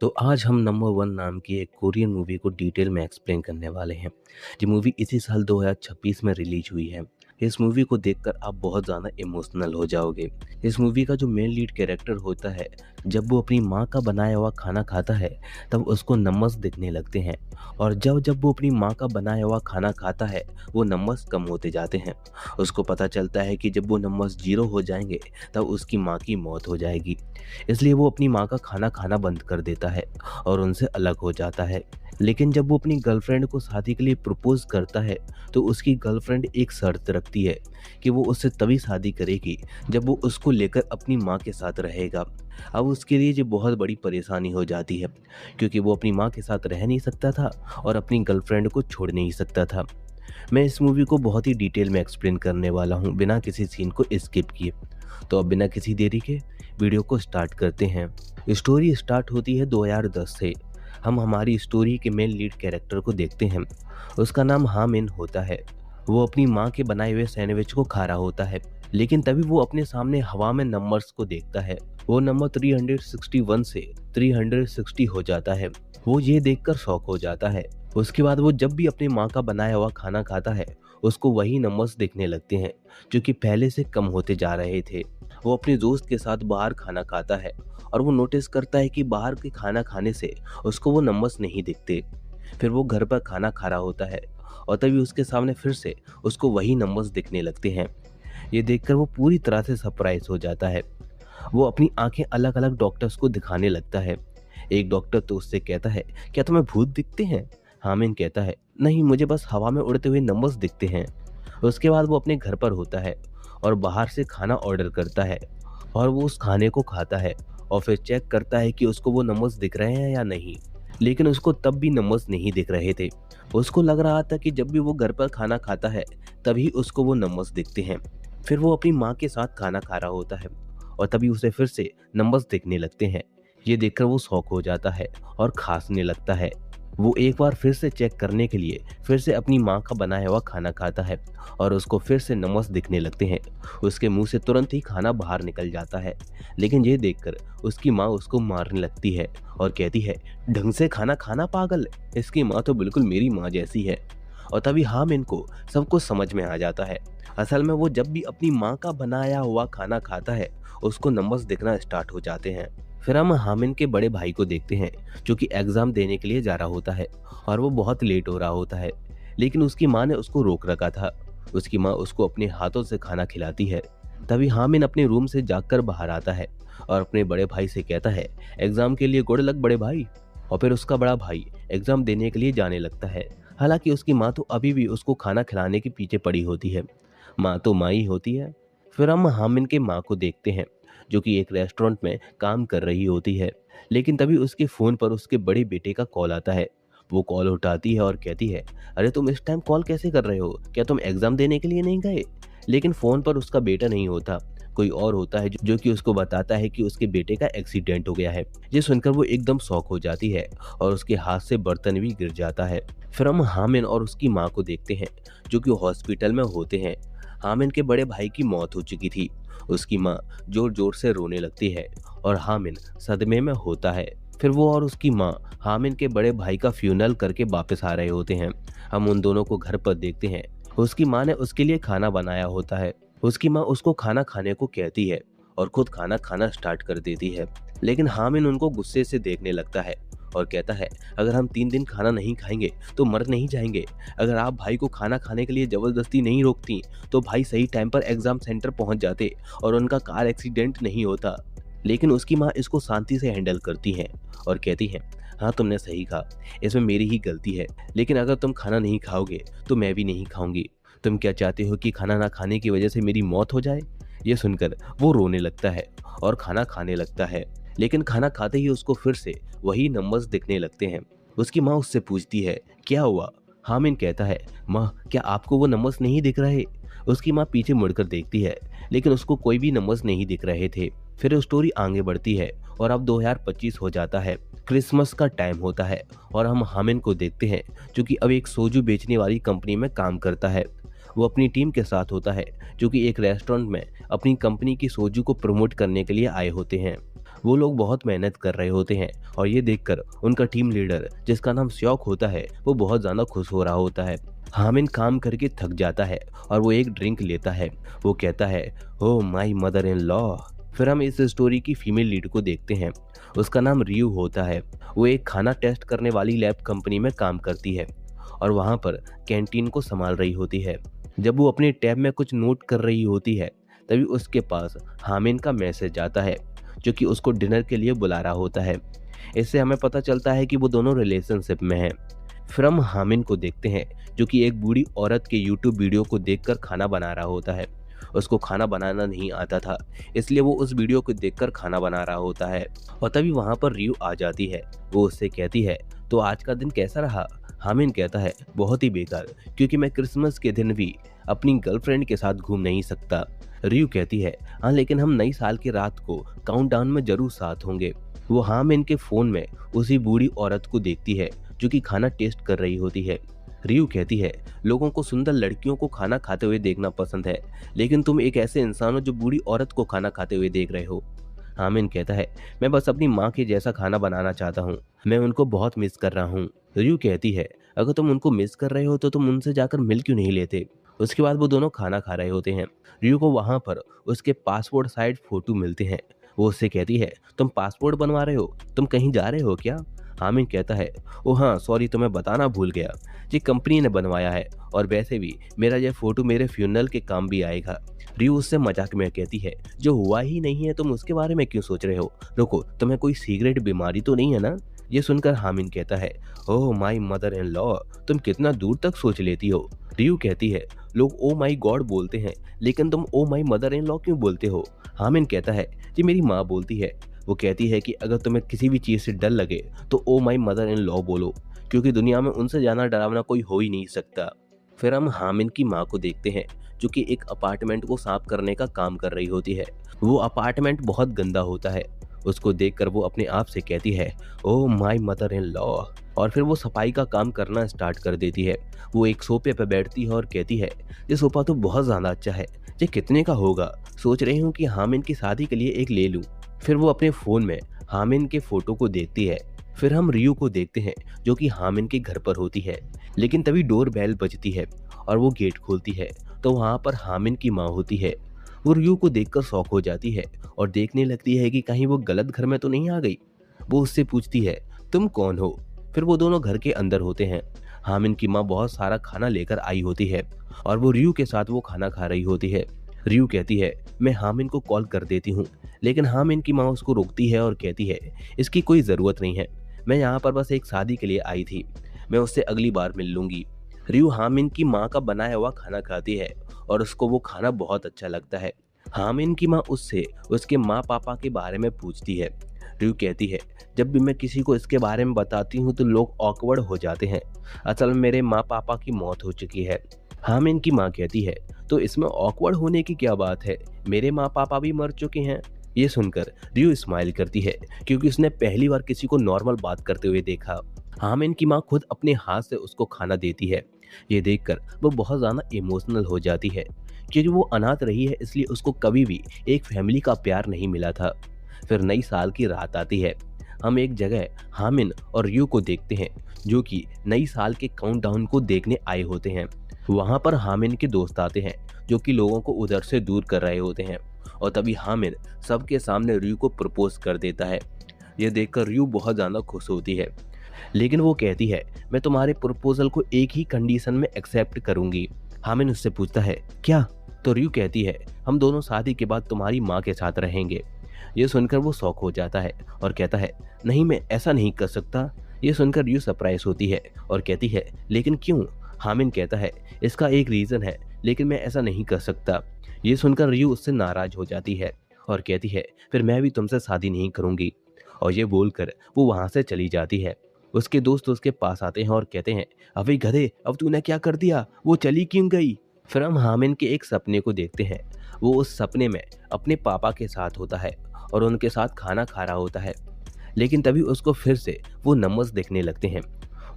तो आज हम नंबर वन नाम की एक कोरियन मूवी को डिटेल में एक्सप्लेन करने वाले हैं। ये मूवी इसी साल 2026 में रिलीज हुई है। इस मूवी को देखकर आप बहुत ज़्यादा इमोशनल हो जाओगे। इस मूवी का जो मेन लीड कैरेक्टर होता है, जब वो अपनी माँ का बनाया हुआ खाना खाता है तब उसको नम्बर्स दिखने लगते हैं, और जब जब वो अपनी माँ का बनाया हुआ खाना खाता है वो नम्बर्स कम होते जाते हैं। उसको पता चलता है कि जब वो नम्बर्स 0 हो जाएंगे तब उसकी माँ की मौत हो जाएगी। इसलिए वो अपनी माँ का खाना खाना बंद कर देता है और उनसे अलग हो जाता है। लेकिन जब वो अपनी गर्लफ्रेंड को शादी के लिए प्रपोज करता है तो उसकी गर्लफ्रेंड एक शर्त रखती है कि वो उससे तभी शादी करेगी जब वो उसको लेकर अपनी माँ के साथ रहेगा। अब उसके लिए ये बहुत बड़ी परेशानी हो जाती है, क्योंकि वो अपनी माँ के साथ रह नहीं सकता था और अपनी गर्लफ्रेंड को छोड़ नहीं सकता था। मैं इस मूवी को बहुत ही डिटेल में एक्सप्लेन करने वाला हूँ बिना किसी सीन को स्किप किए। तो अब बिना किसी देरी के वीडियो को स्टार्ट करते हैं। स्टोरी स्टार्ट होती है 2010 से। हम हमारी स्टोरी के मेन लीड कैरेक्टर को देखते हैं। उसका नाम हामिन होता है। वो अपनी माँ के बनाए हुए सैंडविच को खा रहा होता है, लेकिन तभी वो अपने सामने हवा में नंबर्स को देखता है। वो नंबर 361 से 360 हो जाता है। वो ये देखकर शॉक हो जाता है। उसके बाद वो जब भी अपनी माँ का बनाया हुआ खाना खाता है उसको वही नंबर्स दिखने लगते हैं, जो कि पहले से कम होते जा रहे थे। वो अपने दोस्त के साथ बाहर खाना खाता है और वो नोटिस करता है कि बाहर के खाना खाने से उसको वो नंबर्स नहीं दिखते। फिर वो घर पर खाना खा रहा होता है और तभी उसके सामने फिर से उसको वही नंबर्स दिखने लगते हैं। ये देखकर वो पूरी तरह से सरप्राइज हो जाता है। वो अपनी आंखें अलग अलग डॉक्टर्स को दिखाने लगता है। एक डॉक्टर तो उससे कहता है, क्या तुम्हें भूत दिखते हैं? हामिन कहता है, नहीं, मुझे बस हवा में उड़ते हुए नंबर्स दिखते हैं। उसके बाद वो अपने घर पर होता है और बाहर से खाना ऑर्डर करता है और वो उस खाने को खाता है और फिर चेक करता है कि उसको वो नंबर्स दिख रहे हैं या नहीं। लेकिन उसको तब भी नंबर्स नहीं दिख रहे थे। उसको लग रहा था कि जब भी वो घर पर खाना खाता है तभी उसको वो नंबर्स दिखते हैं। फिर वो अपनी माँ के साथ खाना खा रहा होता है और तभी उसे फिर से नंबर्स दिखने लगते हैं। ये देखकर वो शॉक हो जाता है और खांसने लगता है। वो एक बार फिर से चेक करने के लिए फिर से अपनी माँ का बनाया हुआ खाना खाता है और उसको फिर से नम्बर्स दिखने लगते हैं। उसके मुंह से तुरंत ही खाना बाहर निकल जाता है। लेकिन ये देखकर उसकी माँ उसको मारने लगती है और कहती है, ढंग से खाना खाना पागल, इसकी माँ तो बिल्कुल मेरी माँ जैसी है। और तभी हामिन को सब कुछ समझ में आ जाता है। असल में वो जब भी अपनी माँ का बनाया हुआ खाना खाता है उसको नंबर्स दिखना स्टार्ट हो जाते हैं। फिर हम हामिन के बड़े भाई को देखते हैं, जो कि एग्जाम देने के लिए जा रहा होता है और वो बहुत लेट हो रहा होता है, लेकिन उसकी माँ ने उसको रोक रखा था। उसकी माँ उसको अपने हाथों से खाना खिलाती है। तभी हामिन अपने रूम से जागकर बाहर आता है और अपने बड़े भाई से कहता है, एग्जाम के लिए गुड लक बड़े भाई। और फिर उसका बड़ा भाई एग्जाम देने के लिए जाने लगता है। हालांकि उसकी माँ तो अभी भी उसको खाना खिलाने के पीछे पड़ी होती है। माँ तो माँ ही होती है। फिर हम हामिन के माँ को देखते हैं, जो कि एक रेस्टोरेंट में काम कर रही होती है। लेकिन तभी उसके फ़ोन पर उसके बड़े बेटे का कॉल आता है। वो कॉल उठाती है और कहती है, अरे तुम इस टाइम कॉल कैसे कर रहे हो? क्या तुम एग्ज़ाम देने के लिए नहीं गए? लेकिन फ़ोन पर उसका बेटा नहीं होता, कोई और होता है जो कि उसको बताता है कि उसके बेटे का एक्सीडेंट हो गया है। ये सुनकर वो एकदम शॉक हो जाती है और उसके हाथ से बर्तन भी गिर जाता है। फिर हम हामिन और उसकी माँ को देखते हैं, जो कि हॉस्पिटल में होते हैं। हामिन के बड़े भाई की मौत हो चुकी थी। उसकी माँ जोर जोर से रोने लगती है और हामिन सदमे में होता है। फिर वो और उसकी माँ हामिन के बड़े भाई का फ्यूनरल करके वापस आ रहे होते हैं। हम उन दोनों को घर पर देखते हैं। उसकी माँ ने उसके लिए खाना बनाया होता है। उसकी माँ उसको खाना खाने को कहती है और खुद खाना खाना स्टार्ट कर देती है। लेकिन हामिन उनको गुस्से से देखने लगता है और कहता है, अगर हम 3 दिन खाना नहीं खाएंगे तो मर नहीं जाएंगे। अगर आप भाई को खाना खाने के लिए जबरदस्ती नहीं रोकती तो भाई सही टाइम पर एग्जाम सेंटर पहुंच जाते और उनका कार एक्सीडेंट नहीं होता। लेकिन उसकी माँ इसको शांति से हैंडल करती है और कहती है, हाँ तुमने सही कहा, इसमें मेरी ही गलती है। लेकिन अगर तुम खाना नहीं खाओगे तो मैं भी नहीं खाऊंगी। तुम क्या चाहते हो कि खाना ना खाने की वजह से मेरी मौत हो जाए? ये सुनकर वो रोने लगता है और खाना खाने लगता है। लेकिन खाना खाते ही उसको फिर से वही नंबर्स दिखने लगते हैं। उसकी माँ उससे पूछती है, क्या हुआ? हामिन कहता है, माँ क्या आपको वो नंबर्स नहीं दिख रहे? उसकी माँ पीछे मुड़कर देखती है, लेकिन उसको कोई भी नंबर्स नहीं दिख रहे थे। फिर स्टोरी आगे बढ़ती है और अब 2025 हो जाता है। क्रिसमस का टाइम होता है और हम हामिन को देखते हैं, जो कि अब एक सोजू बेचने वाली कंपनी में काम करता है। वो अपनी टीम के साथ होता है, जो कि एक रेस्टोरेंट में अपनी कंपनी की सोजू को प्रमोट करने के लिए आए होते हैं। वो लोग बहुत मेहनत कर रहे होते हैं और ये देखकर उनका टीम लीडर जिसका नाम श्योक होता है वो बहुत ज़्यादा खुश हो रहा होता है। हामिन काम करके थक जाता है और वो एक ड्रिंक लेता है। वो कहता है, ओ माई मदर इन लॉ। फिर हम इस स्टोरी की फीमेल लीड को देखते हैं। उसका नाम रियू होता है। वो एक खाना टेस्ट करने वाली लैब कंपनी में काम करती है और वहाँ पर कैंटीन को संभाल रही होती है। जब वो अपने टैब में कुछ नोट कर रही होती है तभी उसके पास हामिन का मैसेज आता है जो कि उसको डिनर के लिए बुला रहा होता है। इससे हमें पता चलता है कि वो दोनों रिलेशनशिप में हैं। फिर हम हामिन को देखते हैं जो कि एक बूढ़ी औरत के यूट्यूब वीडियो को देखकर खाना बना रहा होता है। उसको खाना बनाना नहीं आता था, इसलिए वो उस वीडियो को देखकर खाना बना रहा होता है। और तभी वहाँ पर रियू आ जाती है। वो उससे कहती है, तो आज का दिन कैसा रहा? हामिन कहता है, बहुत ही बेकार, क्योंकि मैं क्रिसमस के दिन भी अपनी गर्लफ्रेंड के साथ घूम नहीं सकता। रियू कहती है, हाँ लेकिन हम नई साल की रात को काउंटडाउन में जरूर साथ होंगे। वो हामिन के फोन में उसी बूढ़ी औरत को देखती है जो कि खाना टेस्ट कर रही होती है। रियू कहती है, लोगों को सुंदर लड़कियों को खाना खाते हुए देखना पसंद है, लेकिन तुम एक ऐसे इंसान हो जो बूढ़ी औरत को खाना खाते हुए देख रहे हो। हामिन कहता है, मैं बस अपनी माँ के जैसा खाना बनाना चाहता हूँ, मैं उनको बहुत मिस कर रहा हूँ। रियू कहती है, अगर तुम उनको मिस कर रहे हो तो तुम उनसे जाकर मिल क्यों नहीं लेते? उसके बाद वो दोनों खाना खा रहे होते हैं। रियू को वहाँ पर उसके पासपोर्ट साइज फोटो मिलते हैं। वो उससे कहती है, तुम पासपोर्ट बनवा रहे हो, तुम कहीं जा रहे हो क्या? हामिन कहता है, ओ हाँ सॉरी, तुम्हें बताना भूल गया, ये कंपनी ने बनवाया है और वैसे भी मेरा ये फोटो मेरे फ्यूनरल के काम भी आएगा। रियू उससे मजाक में कहती है, जो हुआ ही नहीं है तुम उसके बारे में क्यों सोच रहे हो? रुको, तुम्हें कोई सीक्रेट बीमारी तो नहीं है ना? ये सुनकर हामिन कहता है, ओह माई मदर इन लॉ, तुम कितना दूर तक सोच लेती हो। रियू कहती है, लोग ओ माई गॉड बोलते हैं, लेकिन तुम ओ माई मदर इन लॉ क्यों बोलते हो? हामिन कहता है, जी मेरी माँ बोलती है। वो कहती है कि अगर तुम्हें किसी भी चीज़ से डर लगे तो ओ माई मदर इन लॉ बोलो, क्योंकि दुनिया में उनसे ज़्यादा डरावना कोई हो ही नहीं सकता। फिर हम हामिन की माँ को देखते हैं जो कि एक अपार्टमेंट को साफ करने का काम कर रही होती है। वो अपार्टमेंट बहुत गंदा होता है। उसको देखकर वो अपने आप से कहती है, ओह माई मदर इन लॉ, और फिर वो सफाई का काम करना स्टार्ट कर देती है। वो एक सोफे पर बैठती है और कहती है, ये सोफा तो बहुत ज़्यादा अच्छा है, ये कितने का होगा? सोच रही हूँ कि हामिन की शादी के लिए एक ले लूँ। फिर वो अपने फ़ोन में हामिन के फ़ोटो को देखती है। फिर हम रियू को देखते हैं जो कि हामिन के घर पर होती है, लेकिन तभी डोर बेल बजती है और वो गेट खोलती है तो वहाँ पर हामिन की माँ होती है। वो रियू को देखकर शॉक हो जाती है और देखने लगती है कि कहीं वो गलत घर में तो नहीं आ गई। वो उससे पूछती है, तुम कौन हो? फिर वो दोनों घर के अंदर होते हैं। हामिन की माँ बहुत सारा खाना लेकर आई होती है और वो रियू के साथ वो खाना खा रही होती है। रियू कहती है, मैं हामिन को कॉल कर देती हूँ, लेकिन हामिन की माँ उसको रोकती है और कहती है, इसकी कोई ज़रूरत नहीं है, मैं यहाँ पर बस एक शादी के लिए आई थी, मैं उससे अगली बार मिल लूँगी। रियू हामिन की माँ का बनाया हुआ खाना खाती है और उसको वो खाना बहुत अच्छा लगता है। हामिन की माँ उससे उसके माँ पापा के बारे में पूछती है। रियू कहती है, जब भी मैं किसी को इसके बारे में बताती हूँ तो लोग ऑकवर्ड हो जाते हैं, असल में मेरे माँ पापा की मौत हो चुकी है। हामिन की माँ कहती है, तो इसमें ऑकवर्ड होने की क्या बात है, मेरे माँ पापा भी मर चुके हैं। ये सुनकर रियू स्माइल करती है क्योंकि उसने पहली बार किसी को नॉर्मल बात करते हुए देखा। हामिन की माँ खुद अपने हाथ से उसको खाना देती है। ये देखकर वो बहुत ज़्यादा इमोशनल हो जाती है क्योंकि वो अनाथ रही है, इसलिए उसको कभी भी एक फैमिली का प्यार नहीं मिला था। फिर नई साल की रात आती है। हम एक जगह हामिन और रियू को देखते हैं जो कि नई साल के काउंटडाउन को देखने आए होते हैं। वहाँ पर हामिन के दोस्त आते हैं जो कि लोगों को उधर से दूर कर रहे होते हैं और तभी हामिन सबके सामने रियू को प्रपोज कर देता है। ये देखकर रियू बहुत ज़्यादा खुश होती है, लेकिन वो कहती है, मैं तुम्हारे प्रपोजल को एक ही कंडीशन में एक्सेप्ट करूंगी। हामिन उससे पूछता है, क्या? तो रियू कहती है, हम दोनों शादी के बाद तुम्हारी माँ के साथ रहेंगे। ये सुनकर वो शॉक हो जाता है और कहता है, नहीं मैं ऐसा नहीं कर सकता। ये सुनकर रियू सरप्राइज होती है और कहती है, लेकिन क्यों? हामिन कहता है, इसका एक रीज़न है, लेकिन मैं ऐसा नहीं कर सकता। ये सुनकर रियू उससे नाराज हो जाती है और कहती है, फिर मैं भी तुमसे शादी नहीं करूंगी। और ये बोलकर वो वहाँ से चली जाती है। उसके दोस्त उसके पास आते हैं और कहते हैं, अबे गधे, अब तूने क्या कर दिया, वो चली क्यों गई? फिर हम हामिन के एक सपने को देखते हैं। वो उस सपने में अपने पापा के साथ होता है और उनके साथ खाना खा रहा होता है, लेकिन तभी उसको फिर से वो नंबर्स दिखने लगते हैं।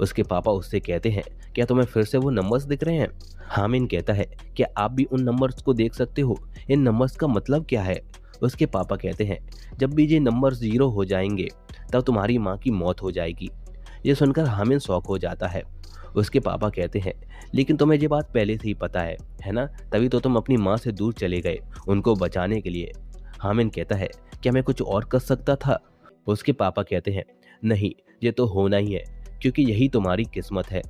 उसके पापा उससे कहते हैं, क्या तुम्हें फिर से वो नंबर्स दिख रहे हैं? हामिन कहता है, क्या आप भी उन नंबर्स को देख सकते हो? इन नंबर्स का मतलब क्या है? उसके पापा कहते हैं, जब भी ये नंबर 0 हो जाएंगे तब तुम्हारी माँ की मौत हो जाएगी। ये सुनकर हामिद शॉक हो जाता है। उसके पापा कहते हैं, लेकिन तुम्हें ये बात पहले से ही पता है ना? तभी तो तुम अपनी माँ से दूर चले गए उनको बचाने के लिए। हामिद कहता है, क्या मैं कुछ और कर सकता था? उसके पापा कहते हैं, नहीं, ये तो होना ही है क्योंकि यही तुम्हारी किस्मत है।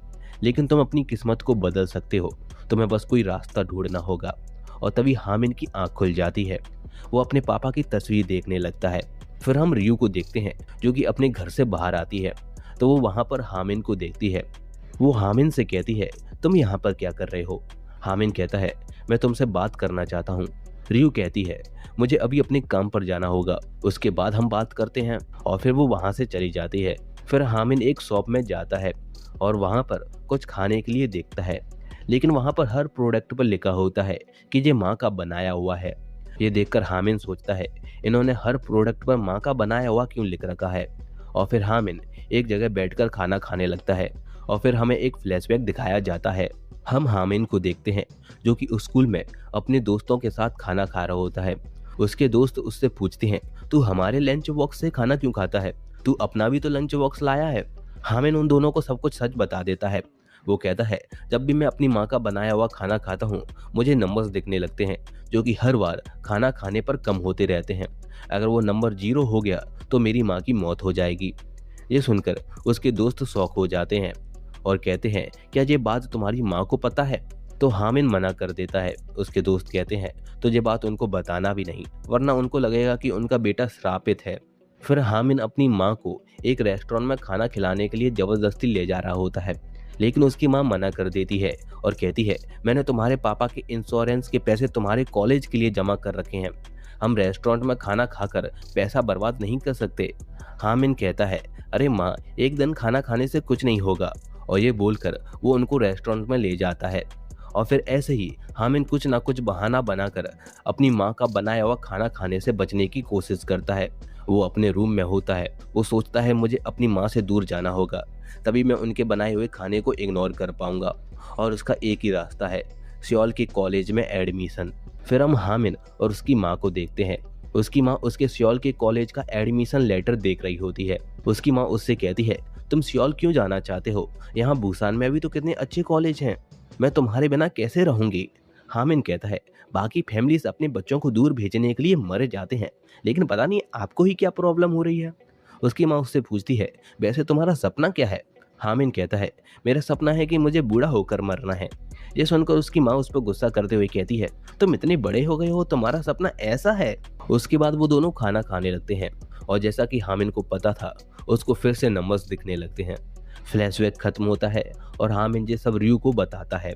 लेकिन तुम अपनी किस्मत को बदल सकते हो, तुम्हें बस कोई रास्ता ढूंढना होगा। और तभी हामिद की आंख खुल जाती है। वो अपने पापा की तस्वीर देखने लगता है। फिर हम रियू को देखते हैं जो कि अपने घर से बाहर आती है, तो वो वहां पर हामिद को देखती है। वो हामिद से कहती है, तुम यहाँ पर क्या कर रहे हो? हामिद कहता है, मैं तुमसे बात करना चाहता हूँ। रियू कहती है, मुझे अभी अपने काम पर जाना होगा, उसके बाद हम बात करते हैं। और फिर वो वहां से चली जाती है। फिर हामिद एक शॉप में जाता है और वहां पर कुछ खाने के लिए देखता है, लेकिन वहां पर हर प्रोडक्ट पर लिखा होता है कि ये माँ का बनाया हुआ है। ये देखकर हामिद सोचता है, इन्होंने हर प्रोडक्ट पर माँ का बनाया हुआ क्यों लिख रखा है? और फिर हामिद एक जगह बैठकर खाना खाने लगता है। और फिर हमें एक फ्लैशबैक दिखाया जाता है। हम हामिद को देखते हैं जो कि स्कूल में अपने दोस्तों के साथ खाना खा रहा होता है। उसके दोस्त उससे पूछते हैं, तू हमारे लंच बॉक्स से खाना क्यों खाता है? तू अपना भी तो लंच बॉक्स लाया है। हामिद उन दोनों को सब कुछ सच बता देता है। वो कहता है, जब भी मैं अपनी माँ का बनाया हुआ खाना खाता हूँ मुझे नंबर्स दिखने लगते हैं जो कि हर बार खाना खाने पर कम होते रहते हैं। अगर वो नंबर 0 हो गया तो मेरी माँ की मौत हो जाएगी। ये सुनकर उसके दोस्त शॉक हो जाते हैं और कहते हैं, क्या ये बात तुम्हारी माँ को पता है? तो हामिद मना कर देता है। उसके दोस्त कहते हैं, तो ये बात उनको बताना भी नहीं, वरना उनको लगेगा कि उनका बेटा श्रापित है। फिर हामिद अपनी माँ को एक रेस्टोरेंट में खाना खिलाने के लिए जबरदस्ती ले जा रहा होता है, लेकिन उसकी माँ मना कर देती है और कहती है, मैंने तुम्हारे पापा के इंश्योरेंस के पैसे तुम्हारे कॉलेज के लिए जमा कर रखे हैं, हम रेस्टोरेंट में खाना खाकर पैसा बर्बाद नहीं कर सकते। हामिद कहता है, अरे माँ, एक दिन खाना खाने से कुछ नहीं होगा। और ये बोलकर वो उनको रेस्टोरेंट में ले जाता है। और फिर ऐसे ही हामिद कुछ ना कुछ बहाना बनाकर अपनी माँ का बनाया हुआ खाना खाने से बचने की कोशिश करता है। वो अपने रूम में होता है। वो सोचता है, मुझे अपनी माँ से दूर जाना होगा, तभी मैं उनके बनाए हुए खाने को इग्नोर कर पाऊंगा। और उसका एक ही रास्ता है, सियोल के कॉलेज में एडमिशन। फिर हम हामिद और उसकी माँ को देखते हैं। उसकी माँ उसके सियोल के कॉलेज का एडमिशन लेटर देख रही होती है। उसकी माँ उससे कहती है, तुम सियोल क्यों जाना चाहते हो? यहाँ बुसान में भी तो कितने अच्छे कॉलेज हैं, मैं तुम्हारे बिना कैसे रहूंगी? हामिद कहता है, बाकी फैमिलीज अपने बच्चों को दूर भेजने के लिए मर जाते हैं, लेकिन पता नहीं आपको ही क्या प्रॉब्लम हो रही है। उसकी माँ उससे पूछती है, वैसे तुम्हारा सपना क्या है? हामिद कहता है, मेरा सपना है कि मुझे बूढ़ा होकर मरना है। ये सुनकर उसकी माँ उस पर गुस्सा करते हुए कहती है, तुम इतने बड़े हो गए हो, तुम्हारा सपना ऐसा है? उसके बाद वो दोनों खाना खाने लगते हैं और जैसा कि हामिद को पता था, उसको फिर से नंबर्स दिखने लगते हैं। फ्लैशबैक खत्म होता है और हामिद ये सब रियू को बताता है,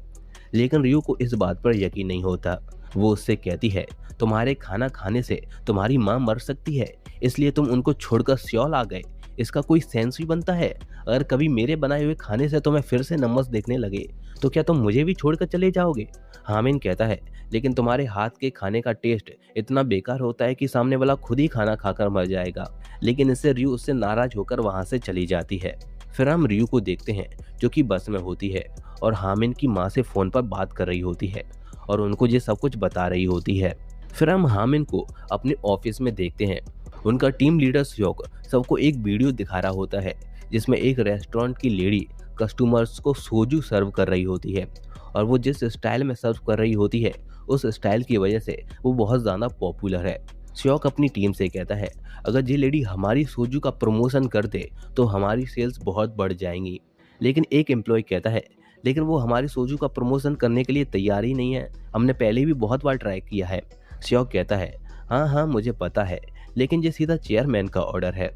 लेकिन रियू को इस बात पर यकीन नहीं होता। वो उससे कहती है, तुम्हारे खाना खाने से तुम्हारी माँ मर सकती है, इसलिए तुम उनको छोड़कर सियोल आ गए। इसका कोई सेंस भी बनता है? अगर कभी मेरे बनाए हुए खाने से तुम्हें फिर से नंबर्स देखने लगे तो क्या तुम मुझे भी छोड़कर चले जाओगे? हामिद कहता है, लेकिन तुम्हारे हाथ के खाने का टेस्ट इतना बेकार होता है कि सामने वाला खुद ही खाना खाकर मर जाएगा। लेकिन इससे रियू उससे नाराज होकर वहां से चली जाती है। फिर हम रियू को देखते हैं जो कि बस में होती है और हामिद की माँ से फोन पर बात कर रही होती है और उनको ये सब कुछ बता रही होती है। फिर हम हामिद को अपने ऑफिस में देखते हैं। उनका टीम लीडर श्योक सबको एक वीडियो दिखा रहा होता है जिसमें एक रेस्टोरेंट की लेडी कस्टमर्स को सोजू सर्व कर रही होती है और वो जिस स्टाइल में सर्व कर रही होती है उस स्टाइल की वजह से वो बहुत ज़्यादा पॉपुलर है। श्योक अपनी टीम से कहता है, अगर ये लेडी हमारी सोजू का प्रमोशन कर दे तो हमारी सेल्स बहुत बढ़ जाएंगी। लेकिन एक एम्प्लॉय कहता है, लेकिन वो हमारी सोजू का प्रमोशन करने के लिए तैयार ही नहीं है, हमने पहले भी बहुत बार ट्राई किया है। श्योक कहता है, हाँ हाँ मुझे पता है, लेकिन ये सीधा चेयरमैन का ऑर्डर है।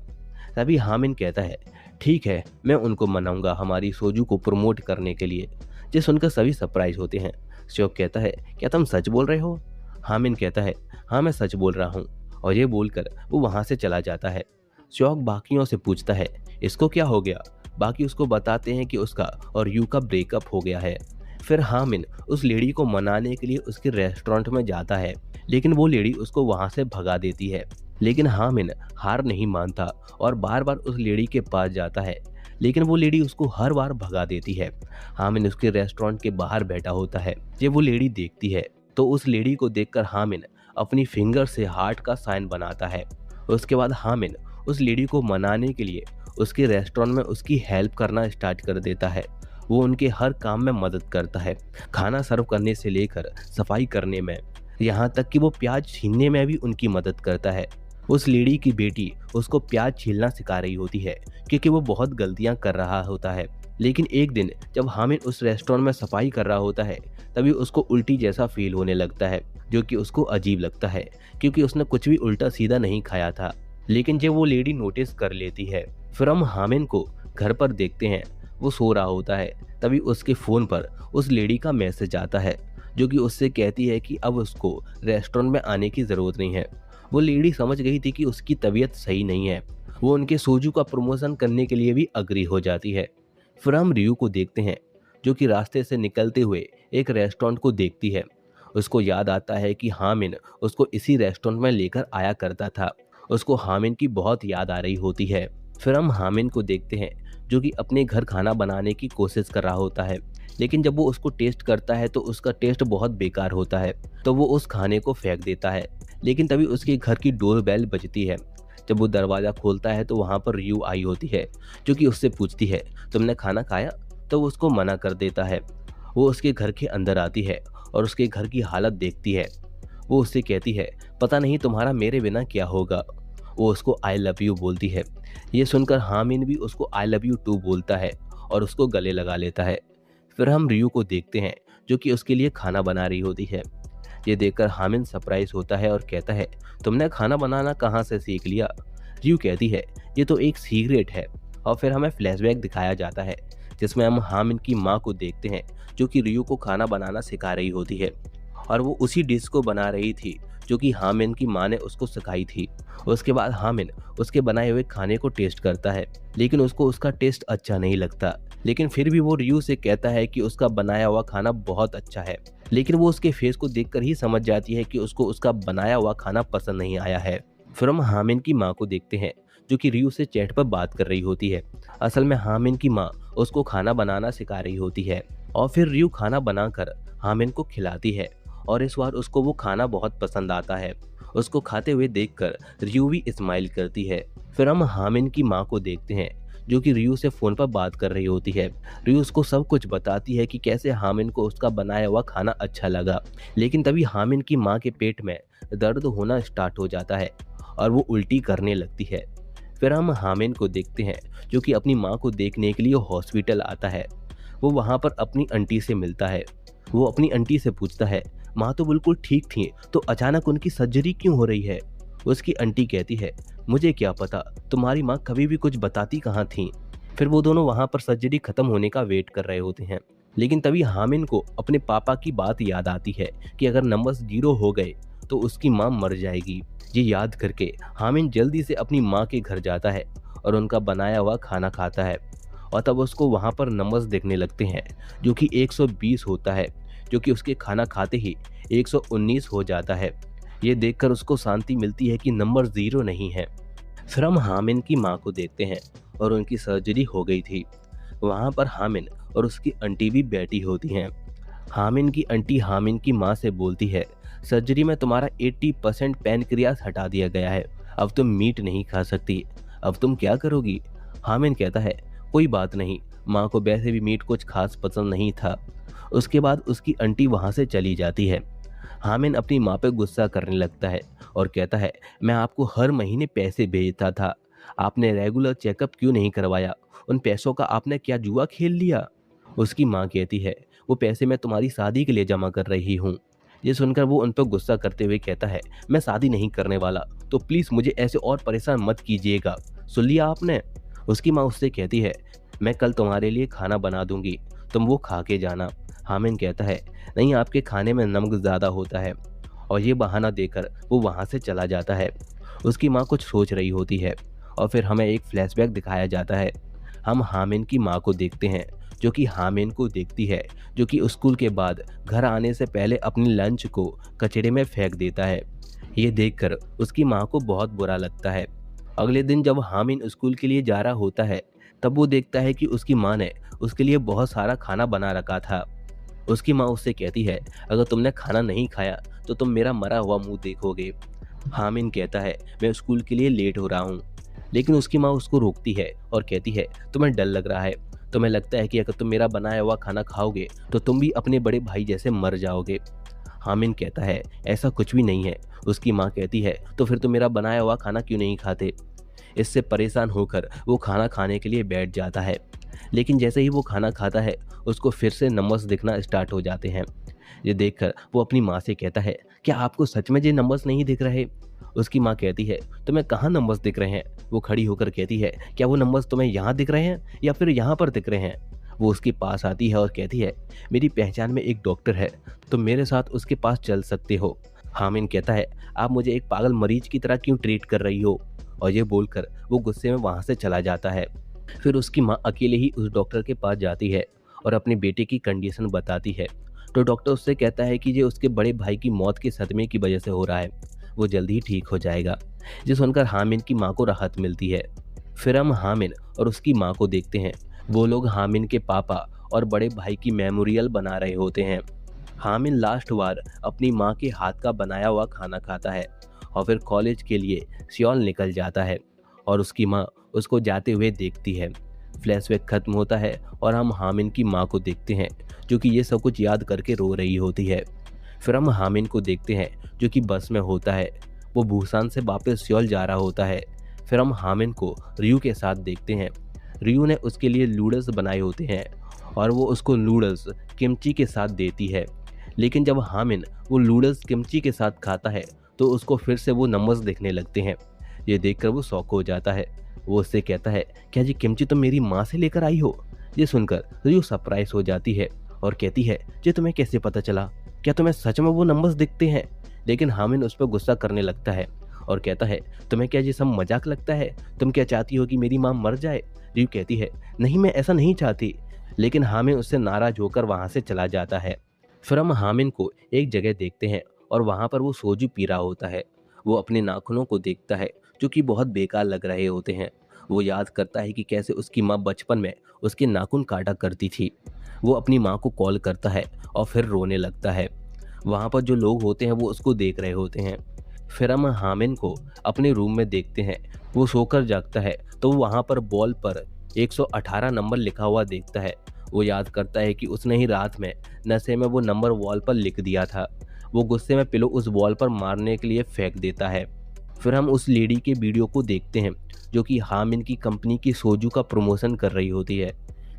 तभी हामिद कहता है, ठीक है, मैं उनको मनाऊंगा हमारी सोजू को प्रमोट करने के लिए। ये सुनकर सभी सरप्राइज होते हैं। श्योक कहता है, क्या तुम सच बोल रहे हो? हामिद कहता है, हाँ मैं सच बोल रहा हूँ। और ये बोलकर वो वहाँ से चला जाता है। श्योक बाकियों से पूछता है, इसको क्या हो गया? बाकी उसको बताते हैं कि उसका और यू का ब्रेकअप हो गया है। फिर हामिद उस लेडी को मनाने के लिए उसके रेस्टोरेंट में जाता है, लेकिन वो लेडी उसको वहाँ से भगा देती है। लेकिन हामिद हार नहीं मानता और बार बार उस लेडी के पास जाता है, लेकिन वो लेडी उसको हर बार भगा देती है। हामिद उसके रेस्टोरेंट के बाहर बैठा होता है। जब वो लेडी देखती है तो उस लेडी को देखकर हामिद अपनी फिंगर से हार्ट का साइन बनाता है। उसके बाद हामिद उस लेडी को मनाने के लिए उसके रेस्टोरेंट में उसकी हेल्प करना स्टार्ट कर देता है। वो उनके हर काम में मदद करता है, खाना सर्व करने से लेकर सफाई करने में, यहाँ तक कि वो प्याज छीलने में भी उनकी मदद करता है। उस लेडी की बेटी उसको प्याज छीलना सिखा रही होती है क्योंकि वो बहुत गलतियां कर रहा होता है। लेकिन एक दिन जब हामिद उस रेस्टोरेंट में सफाई कर रहा होता है तभी उसको उल्टी जैसा फील होने लगता है, जो कि उसको अजीब लगता है क्योंकि उसने कुछ भी उल्टा सीधा नहीं खाया था। लेकिन जब वो लेडी नोटिस कर लेती है, फिर हम हामिद को घर पर देखते हैं। वो सो रहा होता है, तभी उसके फ़ोन पर उस लेडी का मैसेज आता है जो कि उससे कहती है कि अब उसको रेस्टोरेंट में आने की ज़रूरत नहीं है। वो लेडी समझ गई थी कि उसकी तबीयत सही नहीं है। वो उनके सोजू का प्रमोशन करने के लिए भी अग्री हो जाती है। फिर हम रियू को देखते हैं जो कि रास्ते से निकलते हुए एक रेस्टोरेंट को देखती है। उसको याद आता है कि हामिद उसको इसी रेस्टोरेंट में लेकर आया करता था। उसको हामिद की बहुत याद आ रही होती है। फिर हम हामिद को देखते हैं जो कि अपने घर खाना बनाने की कोशिश कर रहा होता है, लेकिन जब वो उसको टेस्ट करता है तो उसका टेस्ट बहुत बेकार होता है, तो वो उस खाने को फेंक देता है। लेकिन तभी उसके घर की डोर बेल बजती है। जब वो दरवाज़ा खोलता है तो वहाँ पर रियू आई होती है जो कि उससे पूछती है, तुमने खाना खाया? तो वो उसको मना कर देता है। वो उसके घर के अंदर आती है और उसके घर की हालत देखती है। वो उससे कहती है, पता नहीं तुम्हारा मेरे बिना क्या होगा। वो उसको आई लव यू बोलती है। ये सुनकर हामिद भी उसको आई लव यू टू बोलता है और उसको गले लगा लेता है। फिर हम रियू को देखते हैं जो कि उसके लिए खाना बना रही होती है। ये देखकर हामिद सरप्राइज होता है और कहता है, तुमने खाना बनाना कहाँ से सीख लिया? रियू कहती है, ये तो एक सीक्रेट है। और फिर हमें फ्लैशबैक दिखाया जाता है जिसमें हम हामिद की माँ को देखते हैं जो कि रियू को खाना बनाना सिखा रही होती है और वो उसी डिश को बना रही थी जो कि हामिद की माँ ने उसको सिखाई थी। उसके बाद हामिद उसके बनाए हुए खाने को टेस्ट करता है, लेकिन उसको उसका टेस्ट अच्छा नहीं लगता। लेकिन फिर भी वो रियू से कहता है कि उसका बनाया हुआ खाना बहुत अच्छा है। लेकिन वो उसके फेस को देखकर ही समझ जाती है कि उसको उसका बनाया हुआ खाना पसंद नहीं आया है। फिर हम हामिद की माँ को देखते हैं जो कि रियू से चैट पर बात कर रही होती है। असल में हामिद की माँ उसको खाना बनाना सिखा रही होती है और फिर रियू खाना बनाकर हामिद को खिलाती है और इस बार उसको वो खाना बहुत पसंद आता है। उसको खाते हुए देखकर रियू भी स्माइल करती है। फिर हम हामिद की माँ को देखते हैं जो कि रियू से फ़ोन पर बात कर रही होती है। रियू उसको सब कुछ बताती है कि कैसे हामिद को उसका बनाया हुआ खाना अच्छा लगा। लेकिन तभी हामिद की माँ के पेट में दर्द होना स्टार्ट हो जाता है और वो उल्टी करने लगती है। फिर हम हामिद को देखते हैं जो कि अपनी माँ को देखने के लिए हॉस्पिटल आता है। वो वहाँ पर अपनी आंटी से मिलता है। वो अपनी आंटी से पूछता है, माँ तो बिल्कुल ठीक थी, तो अचानक उनकी सर्जरी क्यों हो रही है? उसकी आंटी कहती है, मुझे क्या पता, तुम्हारी माँ कभी भी कुछ बताती कहाँ थी। फिर वो दोनों वहाँ पर सर्जरी खत्म होने का वेट कर रहे होते हैं। लेकिन तभी हामिद को अपने पापा की बात याद आती है कि अगर नंबर्स 0 हो गए तो उसकी माँ मर जाएगी। ये याद करके हामिद जल्दी से अपनी माँ के घर जाता है और उनका बनाया हुआ खाना खाता है और तब उसको वहाँ पर नंबर्स देखने लगते हैं जो कि 120 होता है, जो कि उसके खाना खाते ही 119 हो जाता है। ये देखकर उसको शांति मिलती है कि नंबर 0 नहीं है। फिर हम हामिद की माँ को देखते हैं और उनकी सर्जरी हो गई थी। वहाँ पर हामिद और उसकी आंटी भी बैठी होती हैं। हामिद की आंटी हामिद की माँ से बोलती है, सर्जरी में तुम्हारा 80% पैनक्रियास हटा दिया गया है, अब तुम मीट नहीं खा सकती, अब तुम क्या करोगी? हामिद कहता है, कोई बात नहीं, माँ को वैसे भी मीट कुछ खास पसंद नहीं था। उसके बाद उसकी आंटी वहाँ से चली जाती है। हामिद अपनी माँ पे गुस्सा करने लगता है और कहता है, मैं आपको हर महीने पैसे भेजता था, आपने रेगुलर चेकअप क्यों नहीं करवाया? उन पैसों का आपने क्या जुआ खेल लिया? उसकी माँ कहती है, वो पैसे मैं तुम्हारी शादी के लिए जमा कर रही हूँ। ये सुनकर वो उन पर गुस्सा करते हुए कहता है, मैं शादी नहीं करने वाला, तो प्लीज़ मुझे ऐसे और परेशान मत कीजिएगा, सुन लिया आपने? उसकी माँ उससे कहती है, मैं कल तुम्हारे लिए खाना बना दूंगी, तुम वो खा के जाना। हामिद कहता है, नहीं, आपके खाने में नमक ज़्यादा होता है। और ये बहाना देकर वो वहाँ से चला जाता है। उसकी माँ कुछ सोच रही होती है और फिर हमें एक फ्लैशबैक दिखाया जाता है। हम हामिद की माँ को देखते हैं जो कि हामिद को देखती है, जो कि स्कूल के बाद घर आने से पहले अपनी लंच को कचरे में फेंक देता है। ये देखकर उसकी माँ को बहुत बुरा लगता है। अगले दिन जब हामिद स्कूल के लिए जा रहा होता है तब वो देखता है कि उसकी माँ ने उसके लिए बहुत सारा खाना बना रखा था। उसकी माँ उससे कहती है, अगर तुमने खाना नहीं खाया तो तुम मेरा मरा हुआ मुंह देखोगे। हामिन कहता है, मैं स्कूल के लिए लेट हो रहा हूँ। लेकिन उसकी माँ उसको रोकती है और कहती है, तुम्हें डर लग रहा है, तुम्हें लगता है कि अगर तुम मेरा बनाया हुआ खाना खाओगे तो तुम भी अपने बड़े भाई जैसे मर जाओगे। हामिन कहता है, ऐसा कुछ भी नहीं है। उसकी माँ कहती है, तो फिर तुम मेरा बनाया हुआ खाना क्यों नहीं खाते। इससे परेशान होकर वो खाना खाने के लिए बैठ जाता है। लेकिन जैसे ही वो खाना खाता है उसको फिर से नंबर्स दिखना स्टार्ट हो जाते हैं। ये देखकर वो अपनी माँ से कहता है, क्या आपको सच में ये नंबर्स नहीं दिख रहे। उसकी माँ कहती है, तुम्हें कहाँ नंबर्स दिख रहे हैं। वो खड़ी होकर कहती है, क्या वो नंबर्स तुम्हें यहाँ दिख रहे हैं या फिर यहाँ पर दिख रहे हैं। वो उसके पास आती है और कहती है, मेरी पहचान में एक डॉक्टर है, तुम मेरे साथ उसके पास चल सकते हो। हामिन कहता है, आप मुझे एक पागल मरीज की तरह क्यों ट्रीट कर रही हो। और ये बोलकर वो गुस्से में वहाँ से चला जाता है। फिर उसकी माँ अकेले ही उस डॉक्टर के पास जाती है और अपने बेटे की कंडीशन बताती है। तो डॉक्टर उससे कहता है कि ये उसके बड़े भाई की मौत के सदमे की वजह से हो रहा है, वो जल्दी ही ठीक हो जाएगा। ये सुनकर हामिन की माँ को राहत मिलती है। फिर हम हामिन और उसकी माँ को देखते हैं। वो लोग हामिन के पापा और बड़े भाई की मेमोरियल बना रहे होते हैं। हामिन लास्ट बार अपनी माँ के हाथ का बनाया हुआ खाना खाता है और फिर कॉलेज के लिए सियोल निकल जाता है और उसकी माँ उसको जाते हुए देखती है। फ्लैशबैक खत्म होता है और हम हामिन की माँ को देखते हैं जो कि ये सब कुछ याद करके रो रही होती है। फिर हम हामिन को देखते हैं जो कि बस में होता है, वो बुसान से वापस सियोल जा रहा होता है। फिर हम हामिन को रियू के साथ देखते हैं। रियू ने उसके लिए नूडल्स बनाए होते हैं और वो उसको नूडल्स किमची के साथ देती है। लेकिन जब हामिन वो नूडल्स किमची के साथ खाता है तो उसको फिर से वो नंबर्स दिखने लगते हैं। ये देखकर वो शॉक हो जाता है। वो उससे कहता है, क्या जी किमची तुम मेरी माँ से लेकर आई हो। ये सुनकर रियू सरप्राइज हो जाती है और कहती है, ये तुम्हें कैसे पता चला, क्या तुम्हें सच में वो नंबर्स दिखते हैं। लेकिन हामिन उस पर गुस्सा करने लगता है और कहता है, तुम्हें क्या ये सब मजाक लगता है, तुम क्या चाहती हो कि मेरी माँ मर जाए। रियू कहती है, नहीं मैं ऐसा नहीं चाहती। लेकिन हामिन उससे नाराज होकर वहाँ से चला जाता है। फिर हम हामिन को एक जगह देखते हैं और वहाँ पर वो सोजू पी रहा होता है। वो अपने नाखूनों को देखता है जो कि बहुत बेकार लग रहे होते हैं। वो याद करता है कि कैसे उसकी माँ बचपन में उसके नाखून काटा करती थी। वो अपनी माँ को कॉल करता है और फिर रोने लगता है। वहाँ पर जो लोग होते हैं वो उसको देख रहे होते हैं। फिर हम हामिन को अपने रूम में देखते हैं। वो सोकर जागता है तो वहाँ पर बॉल पर 118 नंबर लिखा हुआ देखता है। वो याद करता है कि उसने ही रात में नशे में वो नंबर वॉल पर लिख दिया था। वो गुस्से में पिलो उस वॉल पर मारने के लिए फेंक देता है। फिर हम उस लेडी के वीडियो को देखते हैं जो कि हामिन की कंपनी की सोजू का प्रमोशन कर रही होती है।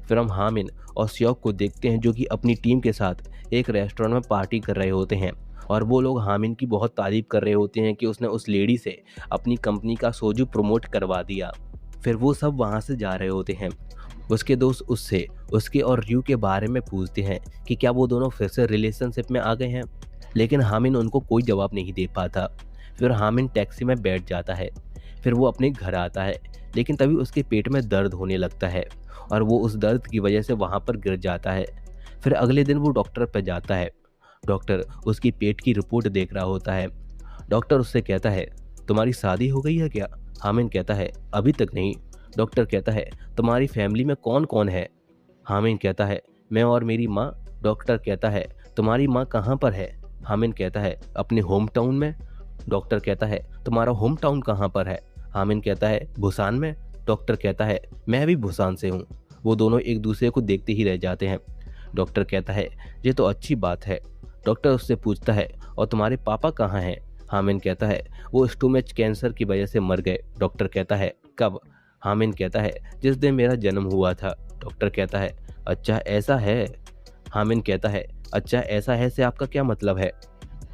फिर हम हामिन और श्योक को देखते हैं जो कि अपनी टीम के साथ एक रेस्टोरेंट में पार्टी कर रहे होते हैं और वो लोग हामिन की बहुत तारीफ कर रहे होते हैं कि उसने उस लेडी से अपनी कंपनी का सोजू प्रमोट करवा दिया। फिर वो सब वहाँ से जा रहे होते हैं। उसके दोस्त उससे उसके और रियू के बारे में पूछते हैं कि क्या वो दोनों फिर से रिलेशनशिप में आ गए हैं। लेकिन हामिन उनको कोई जवाब नहीं दे पाता। फिर हामिन टैक्सी में बैठ जाता है। फिर वो अपने घर आता है लेकिन तभी उसके पेट में दर्द होने लगता है और वो उस दर्द की वजह से वहाँ पर गिर जाता है। फिर अगले दिन वो डॉक्टर पर जाता है। डॉक्टर उसकी पेट की रिपोर्ट देख रहा होता है। डॉक्टर उससे कहता है, तुम्हारी शादी हो गई है क्या। हामिन कहता है, अभी तक नहीं। डॉक्टर कहता है, तुम्हारी फैमिली में कौन कौन है। हामिन कहता है, मैं और मेरी माँ। डॉक्टर कहता है, तुम्हारी माँ कहाँ पर है। हामिन कहता है, अपने होम टाउन में। डॉक्टर कहता है, तुम्हारा होम टाउन कहाँ पर है। हामिन कहता है, बुसान में। डॉक्टर कहता है, मैं भी बुसान से हूँ। वो दोनों एक दूसरे को देखते ही रह जाते हैं। डॉक्टर कहता है, ये तो अच्छी बात है। डॉक्टर उससे पूछता है, और तुम्हारे पापा कहाँ हैं। हामिन कहता है, वो स्टोमच कैंसर की वजह से मर गए। डॉक्टर कहता है, कब। हामिन कहता है, जिस दिन मेरा जन्म हुआ था। डॉक्टर कहता है, अच्छा ऐसा है। हामिन कहता है, अच्छा ऐसा है से आपका क्या मतलब है।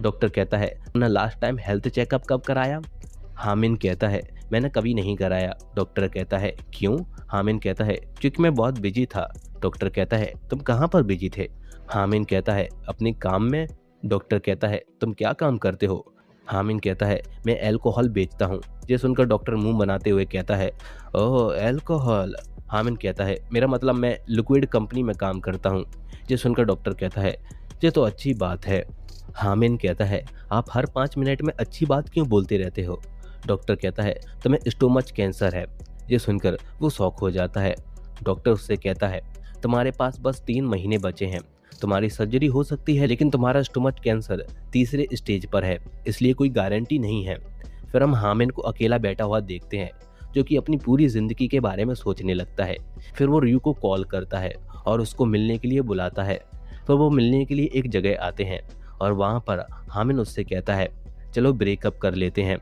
डॉक्टर कहता है, तुमने लास्ट टाइम हेल्थ चेकअप कब कराया। हामिन कहता है, मैंने कभी नहीं कराया। डॉक्टर कहता है, क्यों। हामिन कहता है, क्योंकि मैं बहुत बिजी था। डॉक्टर कहता है, तुम कहाँ पर बिजी थे। हामिन कहता है, अपने काम में। डॉक्टर कहता है, तुम क्या काम करते हो। हामिन कहता है, मैं अल्कोहल बेचता हूँ। ये सुनकर डॉक्टर मुंह बनाते हुए कहता है, ओह अल्कोहल। हामिन कहता है, मेरा मतलब मैं लिक्विड कंपनी में काम करता हूँ। ये सुनकर डॉक्टर कहता है, ये तो अच्छी बात है। हामिन कहता है, आप हर 5 मिनट में अच्छी बात क्यों बोलते रहते हो। डॉक्टर कहता है, तुम्हें स्टोमच कैंसर है। ये सुनकर वो शॉक हो जाता है। डॉक्टर उससे कहता है, तुम्हारे पास बस 3 महीने बचे हैं, तुम्हारी सर्जरी हो सकती है लेकिन तुम्हारा स्टोमच कैंसर तीसरे स्टेज पर है, इसलिए कोई गारंटी नहीं है। फिर हम हामिन को अकेला बैठा हुआ देखते हैं जो कि अपनी पूरी ज़िंदगी के बारे में सोचने लगता है। फिर वो रियू को कॉल करता है और उसको मिलने के लिए बुलाता है। फिर वो मिलने के लिए एक जगह आते हैं और वहाँ पर हामिन उससे कहता है चलो ब्रेकअप कर लेते हैं।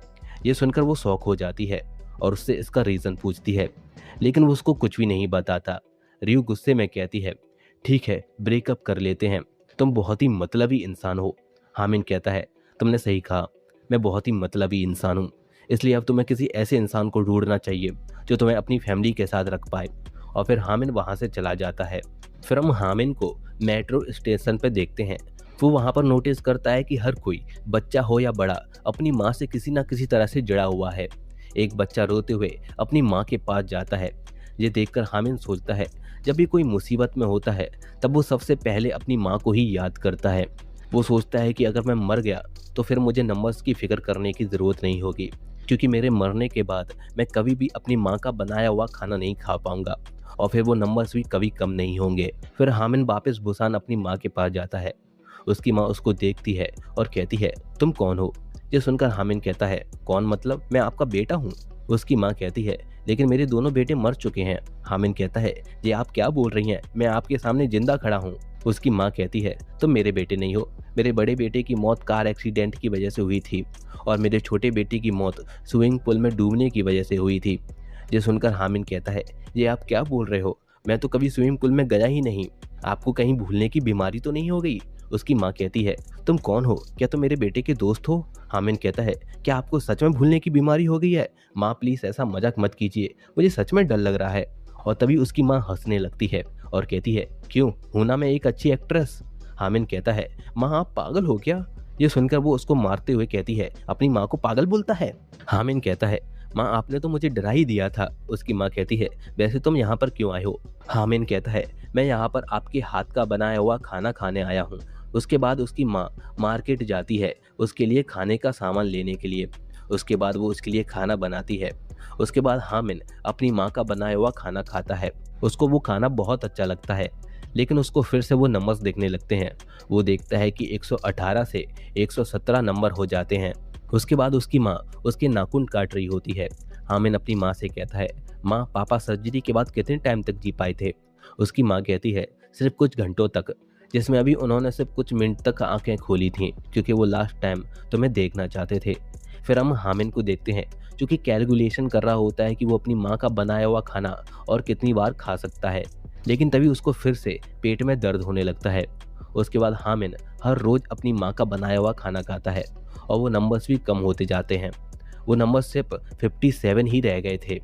ये सुनकर वो शॉक हो जाती है और उससे इसका रीज़न पूछती है, लेकिन वो उसको कुछ भी नहीं बताता। रियू गुस्से में कहती है ठीक है ब्रेकअप कर लेते हैं, तुम बहुत ही मतलबी इंसान हो। हामिन कहता है तुमने सही कहा, मैं बहुत ही मतलबी इंसान हूँ, इसलिए अब तुम्हें किसी ऐसे इंसान को ढूंढना चाहिए जो तुम्हें अपनी फैमिली के साथ रख पाए। और फिर हामिन वहाँ से चला जाता है। फिर हम हामिन को मेट्रो स्टेशन पर देखते हैं। वो वहाँ पर नोटिस करता है कि हर कोई, बच्चा हो या बड़ा, अपनी माँ से किसी ना किसी तरह से जुड़ा हुआ है। एक बच्चा रोते हुए अपनी माँ के पास जाता है। ये देखकर हामिन सोचता है जब भी कोई मुसीबत में होता है तब वो सबसे पहले अपनी माँ को ही याद करता है। वो सोचता है कि अगर मैं मर गया तो फिर मुझे नंबर्स की फिक्र करने की ज़रूरत नहीं होगी, क्योंकि मेरे मरने के बाद मैं कभी भी अपनी माँ का बनाया हुआ खाना नहीं खा पाऊंगा और फिर वो नंबर्स भी कभी कम नहीं होंगे। फिर हामिन वापस बुसान अपनी माँ के पास जाता है। उसकी माँ उसको देखती है और कहती है तुम कौन हो। ये सुनकर हामिन कहता है कौन मतलब, मैं आपका बेटा हूँ। उसकी माँ कहती है लेकिन मेरे दोनों बेटे मर चुके हैं। हामिन कहता है ये आप क्या बोल रही हैं, मैं आपके सामने जिंदा खड़ा हूँ। उसकी माँ कहती है तुम मेरे बेटे नहीं हो, मेरे बड़े बेटे की मौत कार एक्सीडेंट की वजह से हुई थी और मेरे छोटे बेटे की मौत स्विमिंग पूल में डूबने की वजह से हुई थी। ये सुनकर हामिन कहता है ये आप क्या बोल रहे हो, मैं तो कभी स्विमिंग पूल में गया ही नहीं, आपको कहीं भूलने की बीमारी तो नहीं हो गई। उसकी माँ कहती है तुम कौन हो, क्या तुम मेरे बेटे के दोस्त हो। हामिन कहता है क्या आपको सच में भूलने की बीमारी हो गई है, माँ प्लीज़ ऐसा मजाक मत कीजिए, मुझे सच में डर लग रहा है। और तभी उसकी माँ हंसने लगती है और कहती है क्यों, हूं ना मैं एक अच्छी एक्ट्रेस। हामिन कहता है माँ आप पागल हो क्या। ये सुनकर वो उसको मारते हुए कहती है अपनी माँ को पागल बोलता है। हामिन कहता है माँ आपने तो मुझे डरा ही दिया था। उसकी माँ कहती है वैसे तुम यहाँ पर क्यों आए हो। हामिन कहता है मैं यहाँ पर आपके हाथ का बनाया हुआ खाना खाने आया हूँ। उसके बाद उसकी माँ मार्केट जाती है उसके लिए खाने का सामान लेने के लिए। उसके बाद वो उसके लिए खाना बनाती है। उसके बाद हामिन अपनी माँ का बनाया हुआ खाना खाता है। उसको वो खाना बहुत अच्छा लगता है, लेकिन उसको फिर से वो नंबर्स देखने लगते हैं। वो देखता है कि 118 से 117 नंबर हो जाते हैं। उसके बाद उसकी माँ उसके नाखून काट रही होती है। हामिन अपनी माँ से कहता है माँ पापा सर्जरी के बाद कितने टाइम तक जी पाए थे। उसकी माँ कहती है सिर्फ कुछ घंटों तक, जिसमें अभी उन्होंने सिर्फ कुछ मिनट तक आंखें खोली थीं, क्योंकि वो लास्ट टाइम तुम्हें देखना चाहते थे। फिर हम हामिन को देखते हैं जो कि कैलकुलेशन कर रहा होता है कि वो अपनी माँ का बनाया हुआ खाना और कितनी बार खा सकता है, लेकिन तभी उसको फिर से पेट में दर्द होने लगता है। उसके बाद हामिन हर रोज़ अपनी माँ का बनाया हुआ खाना खाता है और वो नंबर्स भी कम होते जाते हैं। वो नंबर सिर्फ 57 ही रह गए थे।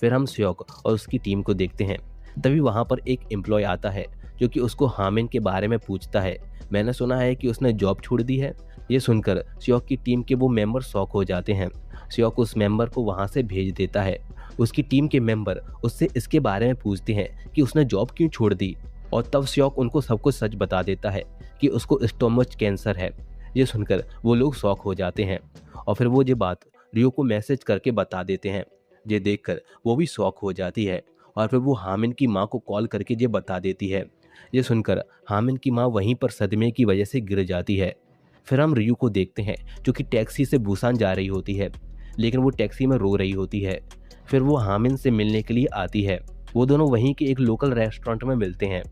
फिर हम श्योक और उसकी टीम को देखते हैं। तभी वहाँ पर एक एम्प्लॉय आता है जो कि उसको हामिन के बारे में पूछता है मैंने सुना है कि उसने जॉब छोड़ दी है। ये सुनकर श्योक की टीम के वो मेंबर शॉक हो जाते हैं। श्योक उस मेंबर को वहाँ से भेज देता है। उसकी टीम के मेंबर उससे इसके बारे में पूछते हैं कि उसने जॉब क्यों छोड़ दी, और तब श्योक उनको सब कुछ सच बता देता है कि उसको स्टोमच कैंसर है। ये सुनकर वो लोग शॉक हो जाते हैं और फिर वो ये बात रियो को मैसेज करके बता देते हैं। ये देखकर वो भी शॉक हो जाती है और फिर वो हामिन की माँ को कॉल करके ये बता देती है। ये सुनकर हामिन की माँ वहीं पर सदमे की वजह से गिर जाती है। फिर हम रियू को देखते हैं जो कि टैक्सी से बुसान जा रही होती है, लेकिन वो टैक्सी में रो रही होती है। फिर वो हामिन से मिलने के लिए आती है। वो दोनों वहीं के एक लोकल रेस्टोरेंट में मिलते हैं।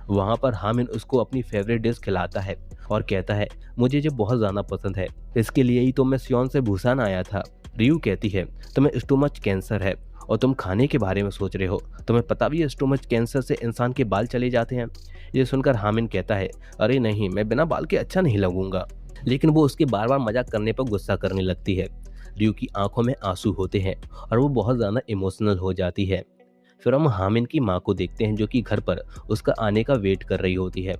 वहाँ पर हामिन उसको अपनी फेवरेट डिश खिलाता है और कहता है मुझे ये बहुत ज़्यादा पसंद है, इसके लिए ही तो मैं सियोन से बुसान आया था। रियू कहती है तुम्हें स्टोमच कैंसर है और तुम खाने के बारे में सोच रहे हो, तुम्हें पता भी है स्टोमच कैंसर से इंसान के बाल चले जाते हैं। ये सुनकर हामिन कहता है अरे नहीं, मैं बिना बाल के अच्छा नहीं लगूंगा, लेकिन वो उसके बार बार मजाक करने पर गुस्सा करने लगती है। रियू की आंखों में आंसू होते हैं और वो बहुत ज़्यादा इमोशनल हो जाती है। फिर हम हामिन की माँ को देखते हैं जो कि घर पर उसका आने का वेट कर रही होती है।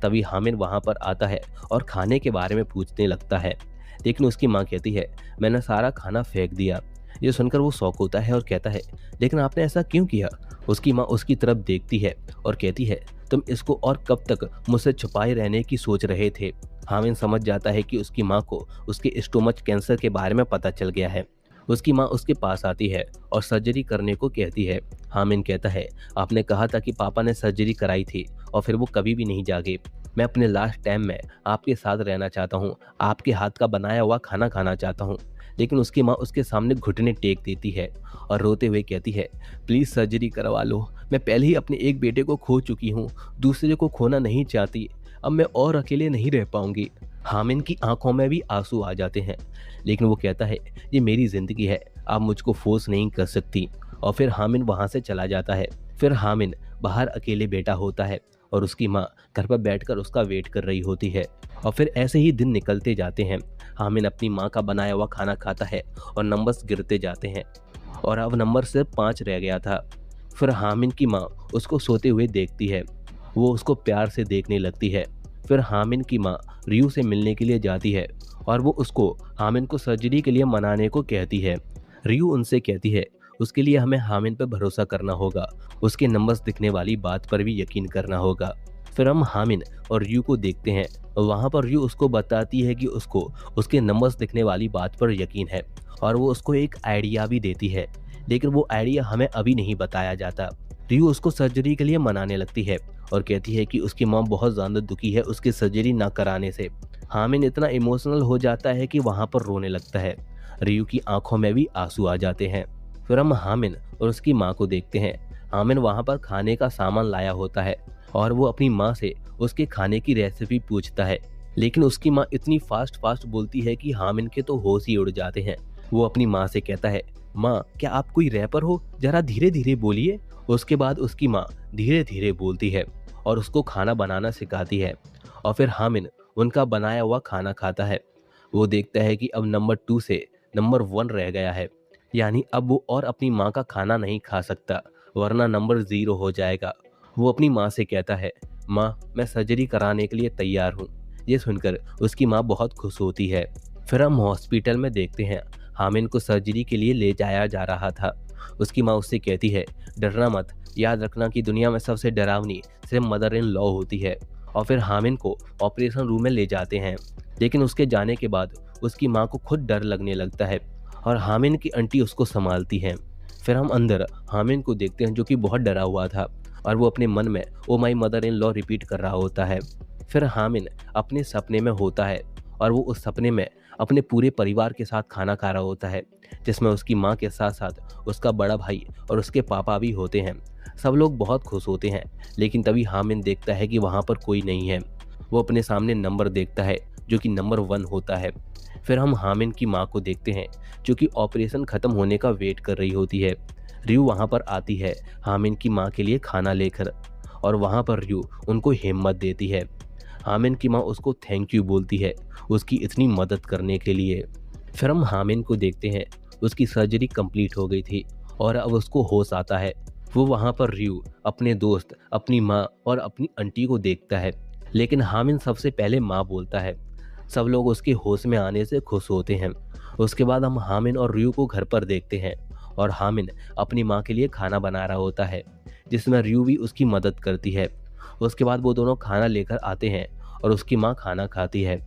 तभी हामिन वहाँ पर आता है और खाने के बारे में पूछने लगता है, लेकिन उसकी माँ कहती है मैंने सारा खाना फेंक दिया। ये सुनकर वो शौक होता है और कहता है लेकिन आपने ऐसा क्यों किया। उसकी माँ उसकी तरफ देखती है और कहती है तुम इसको और कब तक मुझसे छुपाए रहने की सोच रहे थे। हामिन समझ जाता है कि उसकी माँ को उसके स्टोमच कैंसर के बारे में पता चल गया है। उसकी माँ उसके पास आती है और सर्जरी करने को कहती है। हामिन कहता है आपने कहा था कि पापा ने सर्जरी कराई थी और फिर वो कभी भी नहीं जागे। मैं अपने लास्ट टाइम में आपके साथ रहना चाहता हूँ, आपके हाथ का बनाया हुआ खाना खाना चाहता हूँ। लेकिन उसकी माँ उसके सामने घुटने टेक देती है और रोते हुए कहती है, प्लीज़ सर्जरी करवा लो, मैं पहले ही अपने एक बेटे को खो चुकी हूँ, दूसरे को खोना नहीं चाहती, अब मैं और अकेले नहीं रह पाऊंगी। हामिन की आंखों में भी आंसू आ जाते हैं, लेकिन वो कहता है, ये मेरी ज़िंदगी है, आप मुझको फोर्स नहीं कर सकती। और फिर हामिन वहाँ से चला जाता है। फिर हामिन बाहर अकेले बैठा होता है और उसकी माँ घर पर बैठकर उसका वेट कर रही होती है। और फिर ऐसे ही दिन निकलते जाते हैं। हामिन अपनी माँ का बनाया हुआ खाना खाता है और नंबर्स गिरते जाते हैं और अब नंबर सिर्फ 5 रह गया था। फिर हामिन की माँ उसको सोते हुए देखती है, वो उसको प्यार से देखने लगती है। फिर हामिन की माँ रियू से मिलने के लिए जाती है और वो उसको हामिन को सर्जरी के लिए मनाने को कहती है। रियू उनसे कहती है, उसके लिए हमें हामिन पर भरोसा करना होगा, उसके नंबर्स दिखने वाली बात पर भी यकीन करना होगा। फिर हम हामिन और रियू को देखते हैं और वहाँ पर रियू उसको बताती है कि उसको उसके नंबर्स दिखने वाली बात पर यकीन है और वो उसको एक आइडिया भी देती है, लेकिन वो आइडिया हमें अभी नहीं बताया जाता। रियू उसको सर्जरी के लिए मनाने लगती है और कहती है कि उसकी माँ बहुत ज़्यादा दुखी है उसकी सर्जरी ना कराने से। हामिन इतना इमोशनल हो जाता है कि वहाँ पर रोने लगता है। रियू की आंखों में भी आंसू आ जाते हैं। फिर हम हामिन और उसकी माँ को देखते हैं। हामिन वहाँ पर खाने का सामान लाया होता है और वो अपनी माँ से उसके खाने की रेसिपी पूछता है, लेकिन उसकी माँ इतनी फास्ट बोलती है कि हामिन के तो होश ही उड़ जाते हैं। वो अपनी माँ से कहता है, माँ क्या आप कोई रैपर हो, जरा धीरे धीरे बोलिए। उसके बाद उसकी माँ धीरे धीरे बोलती है और उसको खाना बनाना सिखाती है और फिर हामिन उनका बनाया हुआ खाना खाता है। वो देखता है कि अब नंबर 2 से नंबर 1 रह गया है, यानी अब वो और अपनी माँ का खाना नहीं खा सकता, वरना नंबर 0 हो जाएगा। वो अपनी माँ से कहता है, माँ मैं सर्जरी कराने के लिए तैयार हूँ। ये सुनकर उसकी माँ बहुत खुश होती है। फिर हम हॉस्पिटल में देखते हैं, हामिन को सर्जरी के लिए ले जाया जा रहा था। उसकी माँ उससे कहती है, डरना मत, याद रखना कि दुनिया में सबसे डरावनी सिर्फ मदर इन लॉ होती है। और फिर हामिन को ऑपरेशन रूम में ले जाते हैं, लेकिन उसके जाने के बाद उसकी माँ को खुद डर लगने लगता है और हामिन की आंटी उसको संभालती हैं। फिर हम अंदर हामिन को देखते हैं जो कि बहुत डरा हुआ था और वो अपने मन में oh my mother in law repeat कर रहा होता है। फिर हामिन अपने सपने में होता है और वो उस सपने में अपने पूरे परिवार के साथ खाना खा रहा होता है, जिसमें उसकी माँ के साथ साथ उसका बड़ा भाई और उसके पापा भी होते हैं। सब लोग बहुत खुश होते हैं, लेकिन तभी हामिन देखता है कि वहाँ पर कोई नहीं है। वो अपने सामने नंबर देखता है जो कि नंबर 1 होता है। फिर हम हामिन की माँ को देखते हैं जो कि ऑपरेशन ख़त्म होने का वेट कर रही होती है। रियू वहाँ पर आती है हामिन की माँ के लिए खाना लेकर और वहाँ पर रियू उनको हिम्मत देती है। हामिन की माँ उसको थैंक यू बोलती है उसकी इतनी मदद करने के लिए। फिर हम हामिन को देखते हैं, उसकी सर्जरी कंप्लीट हो गई थी और अब उसको होश आता है। वो वहाँ पर रियू, अपने दोस्त, अपनी माँ और अपनी आंटी को देखता है, लेकिन हामिन सबसे पहले माँ बोलता है। सब लोग उसके होश में आने से खुश होते हैं। उसके बाद हम हामिन और रियू को घर पर देखते हैं और हामिन अपनी माँ के लिए खाना बना रहा होता है, जिसमें रियू भी उसकी मदद करती है। उसके बाद वो दोनों खाना लेकर आते हैं और उसकी माँ खाना खाती है।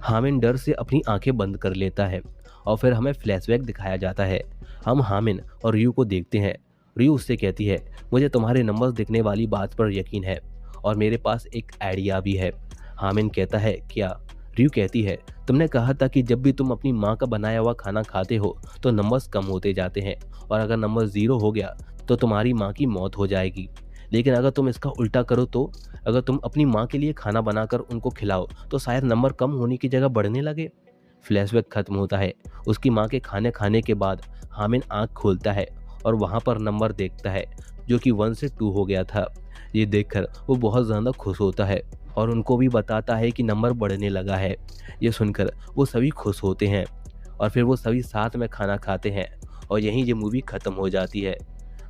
हामिन डर से अपनी आंखें बंद कर लेता है और फिर हमें फ्लैशबैक दिखाया जाता है। हम हामिन और रियू को देखते हैं। रियू उससे कहती है, मुझे तुम्हारे नंबर्स दिखने वाली बात पर यकीन है और मेरे पास एक आइडिया भी है। हामिन कहता है, क्या? रियू कहती है, तुमने कहा था कि जब भी तुम अपनी माँ का बनाया हुआ खाना खाते हो तो नंबर्स कम होते जाते हैं और अगर नंबर 0 हो गया तो तुम्हारी माँ की मौत हो जाएगी। लेकिन अगर तुम इसका उल्टा करो तो अगर तुम अपनी माँ के लिए खाना बनाकर उनको खिलाओ तो शायद नंबर कम होने की जगह बढ़ने लगे। फ्लैशबैक खत्म होता है। उसकी माँ के खाने खाने के बाद हामिन आँख खोलता है और वहाँ पर नंबर देखता है जो कि 1 से 2 हो गया था। ये देखकर वो बहुत ज़्यादा खुश होता है और उनको भी बताता है कि नंबर बढ़ने लगा है। ये सुनकर वो सभी खुश होते हैं और फिर वो सभी साथ में खाना खाते हैं और यहीं ये मूवी ख़त्म हो जाती है।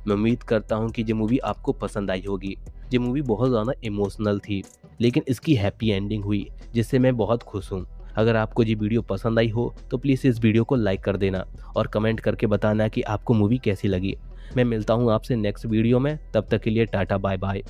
मैं उम्मीद करता हूँ कि ये मूवी आपको पसंद आई होगी। ये मूवी बहुत ज़्यादा इमोशनल थी, लेकिन इसकी हैप्पी एंडिंग हुई जिससे मैं बहुत खुश हूँ। अगर आपको ये वीडियो पसंद आई हो तो प्लीज़ इस वीडियो को लाइक कर देना और कमेंट करके बताना कि आपको मूवी कैसी लगी। मैं मिलता हूँ आपसे नेक्स्ट वीडियो में, तब तक के लिए टाटा बाय बाय।